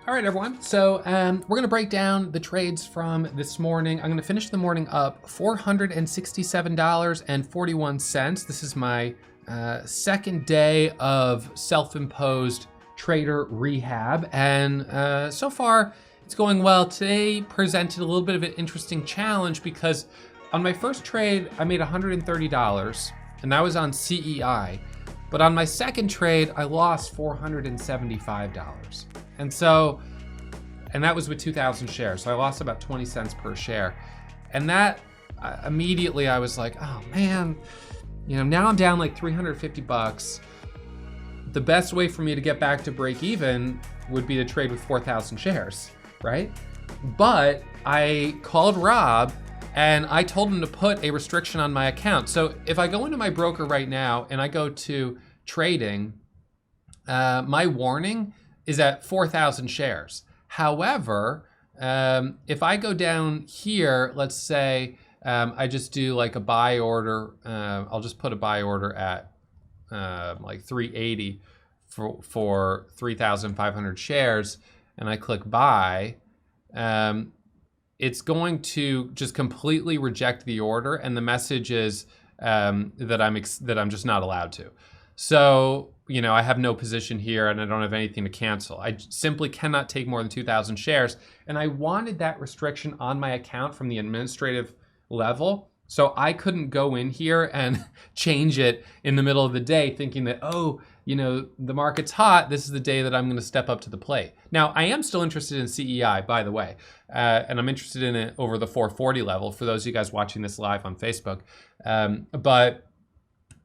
All right, everyone. So we're gonna break down the trades from this morning. I'm gonna finish the morning up $467.41. This is my second day of self-imposed trader rehab, and so far it's going well. Today presented a little bit of an interesting challenge because on my first trade I made $130, and that was on CEI. But on my second trade, I lost $475. And that was with 2,000 shares. So I lost about 20 cents per share. And that immediately I was like, oh man, now I'm down like 350 bucks. The best way for me to get back to break even would be to trade with 4,000 shares, right? But I called Rob and I told him to put a restriction on my account. So if I go into my broker right now and I go to trading, my warning is at 4,000 shares. However, if I go down here, let's say I just do like a buy order, I'll just put a buy order at like 380 for 3,500 shares, and I click buy, it's going to just completely reject the order, and the message is that I'm just not allowed to. So, I have no position here and I don't have anything to cancel. I simply cannot take more than 2,000 shares. And I wanted that restriction on my account from the administrative level. So I couldn't go in here and change it in the middle of the day thinking that, the market's hot. This is the day that I'm going to step up to the plate. Now, I am still interested in CEI, by the way, and I'm interested in it over the 440 level for those of you guys watching this live on Facebook. But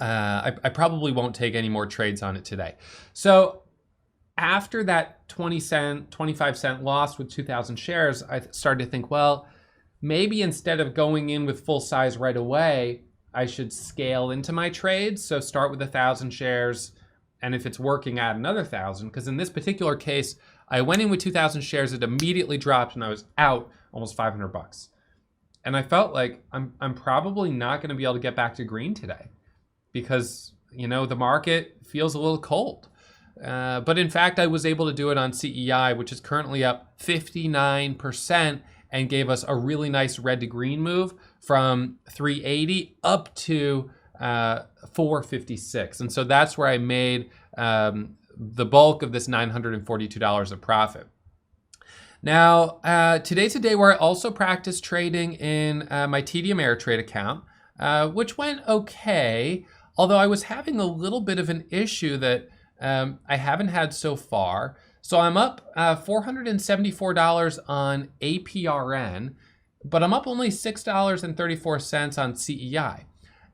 I probably won't take any more trades on it today. So after that 25 cent loss with 2,000 shares, I started to think, well, maybe instead of going in with full size right away, I should scale into my trades. So start with 1,000 shares, and if it's working, add another 1,000. Because in this particular case, I went in with 2,000 shares, it immediately dropped, and I was out almost 500 bucks. And I felt like I'm probably not going to be able to get back to green today, because the market feels a little cold. But in fact, I was able to do it on CEI, which is currently up 59% and gave us a really nice red to green move from 380 up to 456. And so that's where I made the bulk of this $942 of profit. Now, today's a day where I also practice trading in my TD Ameritrade account, which went okay. Although I was having a little bit of an issue that I haven't had so far. So I'm up $474 on APRN, but I'm up only $6.34 on CEI.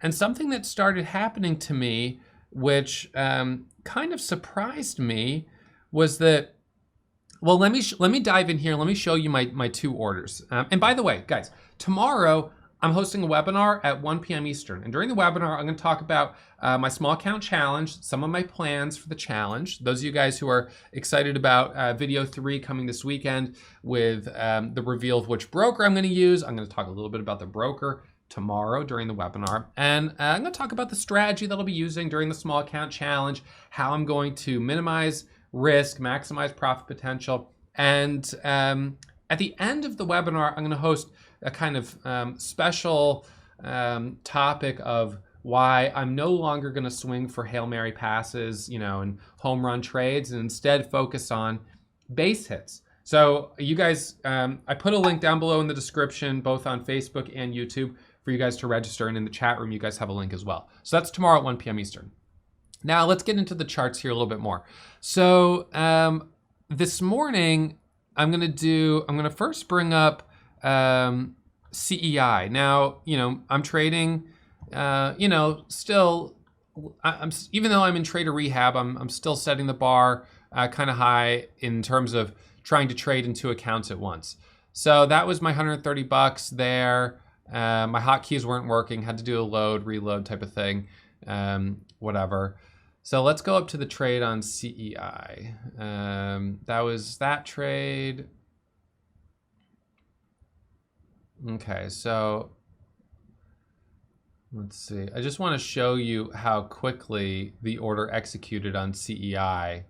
And something that started happening to me, which kind of surprised me, was that, well, let me dive in here. Let me show you my two orders. And by the way, guys, tomorrow, I'm hosting a webinar at 1 p.m. Eastern. And during the webinar, I'm going to talk about my small account challenge, some of my plans for the challenge. Those of you guys who are excited about video 3 coming this weekend with the reveal of which broker I'm going to use. I'm going to talk a little bit about the broker tomorrow during the webinar. And I'm going to talk about the strategy that I'll be using during the small account challenge, how I'm going to minimize risk, maximize profit potential. And at the end of the webinar, I'm going to host a kind of special topic of why I'm no longer going to swing for Hail Mary passes, and home run trades, and instead focus on base hits. So you guys, I put a link down below in the description, both on Facebook and YouTube, for you guys to register. And in the chat room, you guys have a link as well. So that's tomorrow at 1 p.m. Eastern. Now let's get into the charts here a little bit more. So this morning, I'm going to first bring up CEI. Now, I'm trading, still, even though I'm in trader rehab, I'm still setting the bar kind of high in terms of trying to trade in 2 accounts at once. So that was my 130 bucks there. My hotkeys weren't working, had to do a load, reload type of thing, whatever. So let's go up to the trade on CEI. That was that trade. Okay, so let's see. I just want to show you how quickly the order executed on CEI.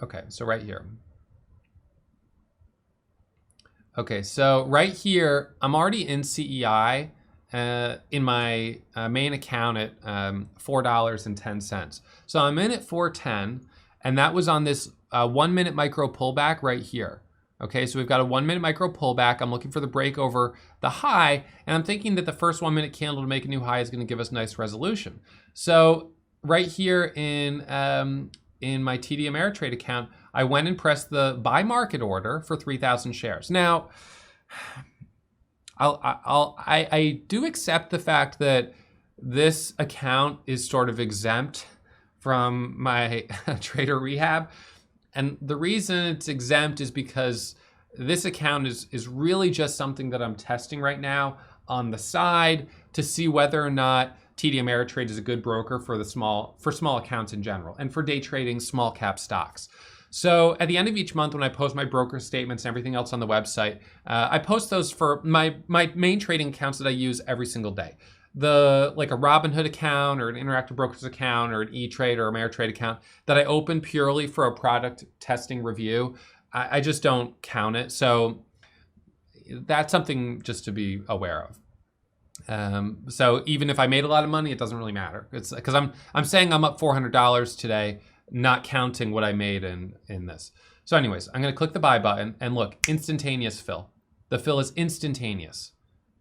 Okay, so right here. Okay, so right here, I'm already in CEI in my main account at $4.10. So I'm in at 410, and that was on this 1 minute micro pullback right here. Okay, so we've got a 1 minute micro pullback. I'm looking for the break over the high, and I'm thinking that the first 1 minute candle to make a new high is going to give us nice resolution. So right here in my TD Ameritrade account, I went and pressed the buy market order for 3,000 shares. Now, I do accept the fact that this account is sort of exempt from my trader rehab. And the reason it's exempt is because this account is really just something that I'm testing right now on the side to see whether or not TD Ameritrade is a good broker for small accounts in general and for day trading small cap stocks. So at the end of each month, when I post my broker statements and everything else on the website, I post those for my main trading accounts that I use every single day. Like a Robinhood account or an Interactive Brokers account or an E-Trade or Ameritrade account that I open purely for a product testing review, I just don't count it. So that's something just to be aware of. So even if I made a lot of money, it doesn't really matter. It's because I'm saying I'm up $400 today, not counting what I made in this. So anyways, I'm going to click the buy button and look, instantaneous fill. The fill is instantaneous.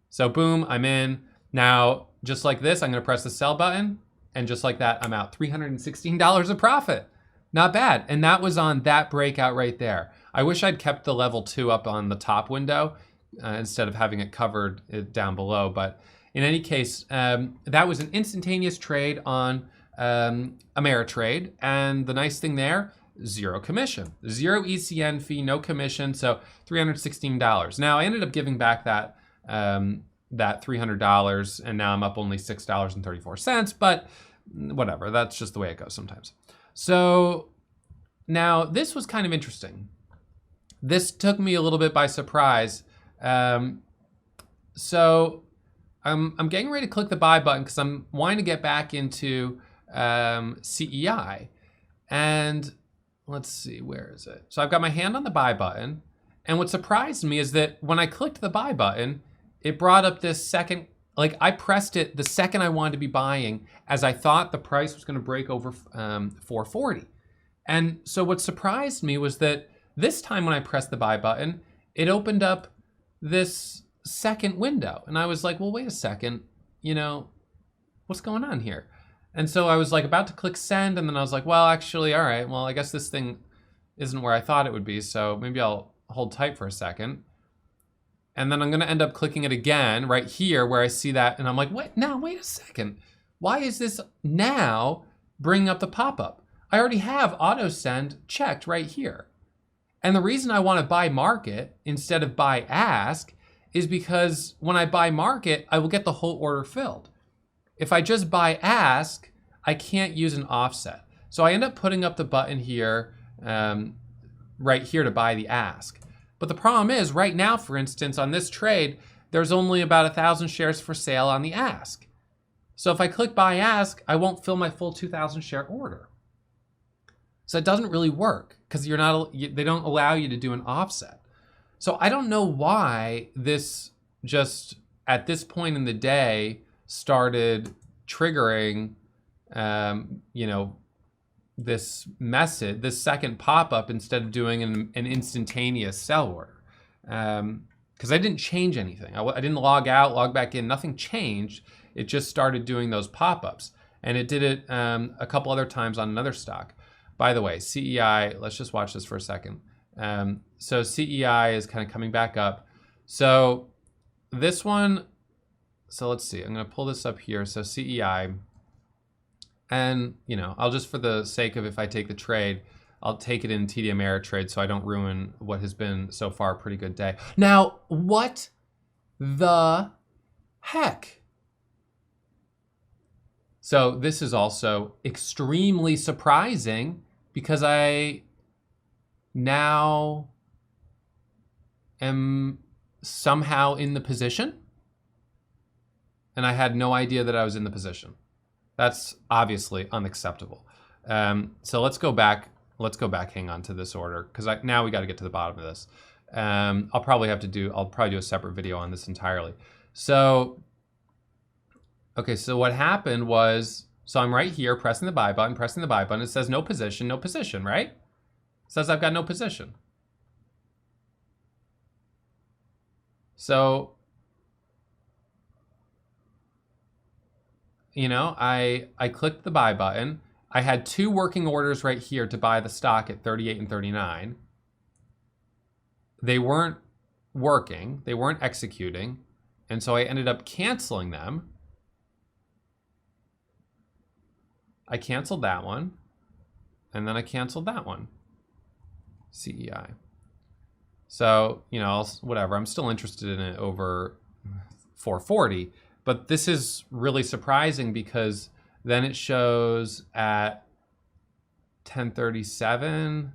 So boom, I'm in. Now, just like this, I'm going to press the sell button, and just like that, I'm out. $316 of profit. Not bad. And that was on that breakout right there. I wish I'd kept the level 2 up on the top window instead of having it covered down below. But in any case, that was an instantaneous trade on Ameritrade. And the nice thing there, zero commission, zero ECN fee, no commission. So $316. Now I ended up giving back that $300, and now I'm up only $6.34, but whatever, that's just the way it goes sometimes. So now this was kind of interesting. This took me a little bit by surprise. So I'm getting ready to click the buy button because I'm wanting to get back into CEI. And let's see, where is it? So I've got my hand on the buy button. And what surprised me is that when I clicked the buy button, it brought up this second, like I pressed it the second I wanted to be buying as I thought the price was going to break over 440. And so what surprised me was that this time when I pressed the buy button, it opened up this second window. And I was like, well, wait a second, what's going on here? And so I was like about to click send, and then I was like, well, actually, all right, well, I guess this thing isn't where I thought it would be. So maybe I'll hold tight for a second. And then I'm going to end up clicking it again right here where I see that. And I'm like, wait a second. Why is this now bringing up the pop-up? I already have auto send checked right here. And the reason I want to buy market instead of buy ask is because when I buy market, I will get the whole order filled. If I just buy ask, I can't use an offset. So I end up putting up the button here, right here to buy the ask. But the problem is right now, for instance, on this trade, there's only about 1,000 shares for sale on the ask. So if I click buy ask, I won't fill my full 2,000 share order. So it doesn't really work because they don't allow you to do an offset. So I don't know why this just at this point in the day started triggering, this message, this second pop-up instead of doing an instantaneous sell order. Because I didn't change anything. I didn't log out, log back in, nothing changed. It just started doing those pop-ups. And it did it a couple other times on another stock. By the way, CEI, let's just watch this for a second. So CEI is kind of coming back up. So this one, so let's see, I'm gonna pull this up here. So CEI, and I'll just, for the sake of if I take the trade, I'll take it in TD Ameritrade so I don't ruin what has been so far a pretty good day. Now, what the heck? So this is also extremely surprising because I now am somehow in the position and I had no idea that I was in the position. That's obviously unacceptable. So let's go back. Let's go back. Hang on to this order because now we got to get to the bottom of this. I'll probably do a separate video on this entirely. So, okay. So what happened was, so I'm right here pressing the buy button. It says no position, right? It says I've got no position. So, you know, I clicked the buy button. I had 2 working orders right here to buy the stock at 38 and 39. They weren't working. They weren't executing. And so I ended up canceling them. I canceled that one. And then I canceled that one. CEI. So, you know, whatever. I'm still interested in it over 440. But this is really surprising because then it shows at 10:37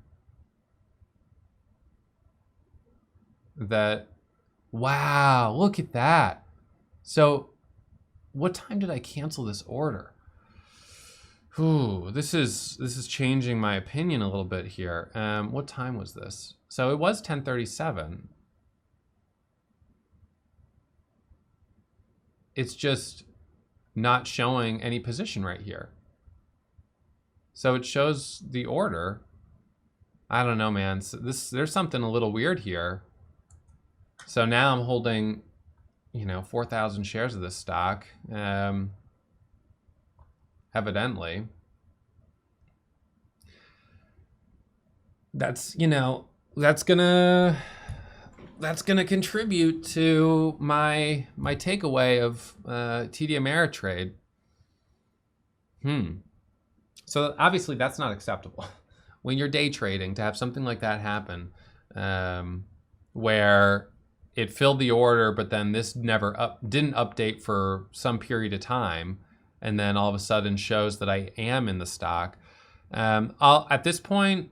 that, wow, look at that. So what time did I cancel this order? Ooh, this is changing my opinion a little bit here. What time was this? So it was 10:37. It's just not showing any position right here. So it shows the order. I don't know, man. So there's something a little weird here. So now I'm holding, you know, 4,000 shares of this stock. Evidently. That's, you know, that's gonna contribute to my takeaway of TD Ameritrade. So obviously that's not acceptable when you're day trading to have something like that happen, where it filled the order, but then this didn't update for some period of time, and then all of a sudden shows that I am in the stock. At this point,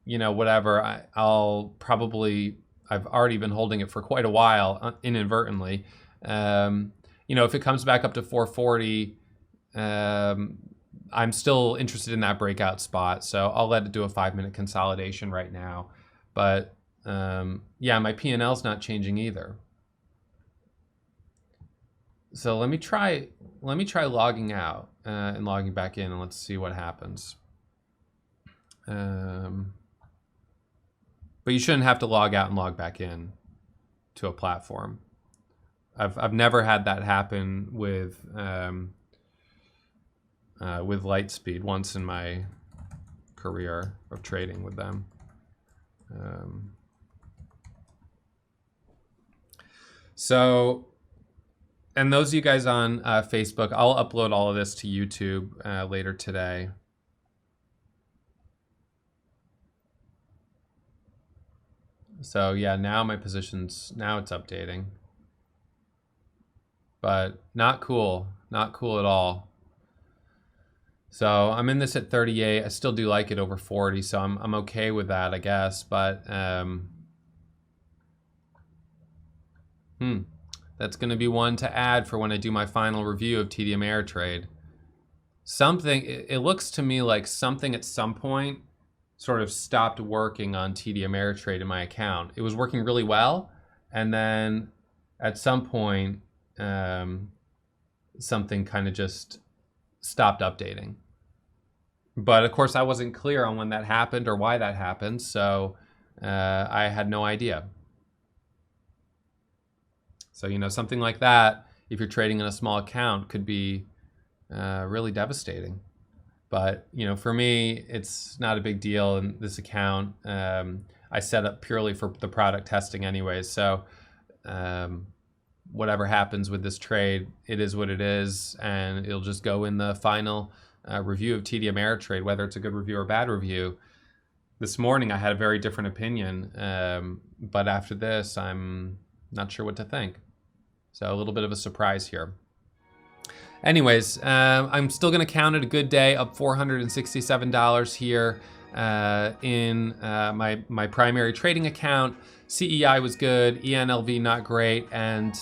you know, whatever. I've already been holding it for quite a while inadvertently. You know, if it comes back up to 440, I'm still interested in that breakout spot. So I'll let it do a 5-minute consolidation right now. But yeah, my P&L's not changing either. So let me try logging out and logging back in, and let's see what happens. But you shouldn't have to log out and log back in to a platform. I've never had that happen with Lightspeed once in my career of trading with them. So, and those of you guys on Facebook, I'll upload all of this to YouTube later today. So yeah, now my positions, now it's updating. But not cool at all. So I'm in this at 38. I still do like it over 40, so I'm okay with that, I guess. But that's going to be one to add for when I do my final review of TD Ameritrade. It looks to me like something at some point sort of stopped working on TD Ameritrade in my account. It was working really well, and then at some point, something kind of just stopped updating. But of course, I wasn't clear on when that happened or why that happened, so I had no idea. So, you know, something like that, if you're trading in a small account, could be really devastating. But, you know, for me, it's not a big deal in this account. I set up purely for the product testing anyways. So whatever happens with this trade, it is what it is. And it'll just go in the final review of TD Ameritrade, whether it's a good review or bad review. This morning, I had a very different opinion. But after this, I'm not sure what to think. So a little bit of a surprise here. Anyways, I'm still going to count it a good day, up $467 here in my primary trading account. CEI was good, ENLV not great, and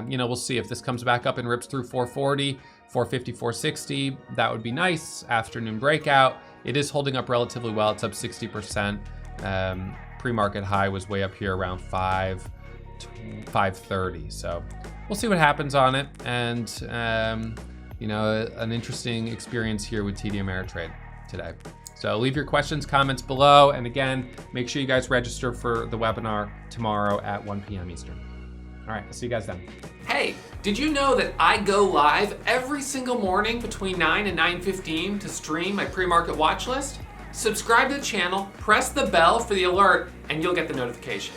you know, we'll see if this comes back up and rips through 440, 450, 460. That would be nice. Afternoon breakout. it is holding up relatively well. It's up 60%. Pre-market high was way up here around 530. So we'll see what happens on it. And you know, an interesting experience here with TD Ameritrade today. So leave your questions, comments below. And again, make sure you guys register for the webinar tomorrow at 1 p.m. Eastern. All right, I'll see you guys then. Hey, did you know that I go live every single morning between 9 and 9:15 to stream my pre-market watch list? Subscribe to the channel, press the bell for the alert, and you'll get the notification.